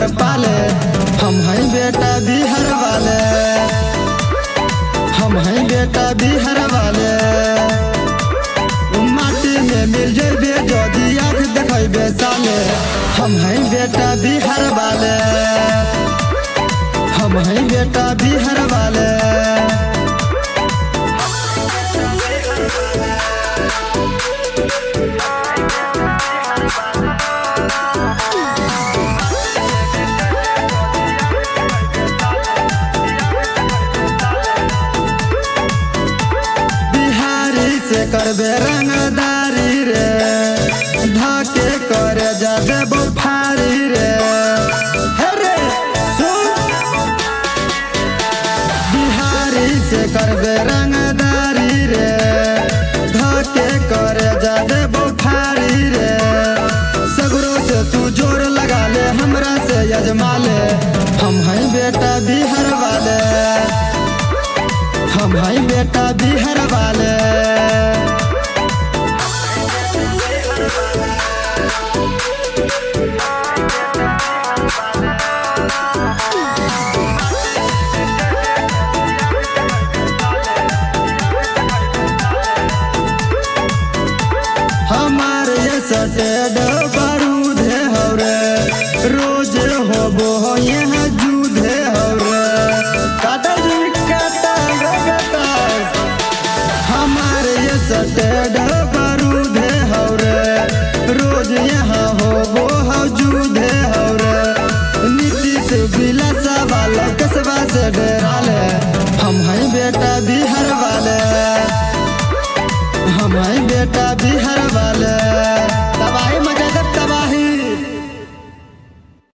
हमर पाले। हम हैं बेटा बिहार वाले, हम हैं बेटा बिहार वाले। माटी में मिल जेबे जदि आँख देखेबे साले। हम हैं बेटा बिहार वाले, हम हैं बेटा बिहार वाले। से करबे रंगदारी रे, धाके करे जाबे बुफारी रे। हेरे सुन, बिहारी से करबे रंगदारी रे, धाके करे जाबे बुफारी रे। सगरों से तू जोर लगा ले, हमरा से यजमा ले। हम हैं बेटा बिहार वाले, हम हैं बेटा बिहार वाले। हमारे सटेड बारूद है हौरे, रोज होबो हो यहाँ जूद है हौरे। हमारे सटेड बारूद है हौरे, रोज यहाँ होबो हो जूद है हौरे। नीतीश बिलासा वाला कसबा से डरा ले। हम हैं बेटा बिहार वाले, हम हैं बेटा बिहार वाले। तबाही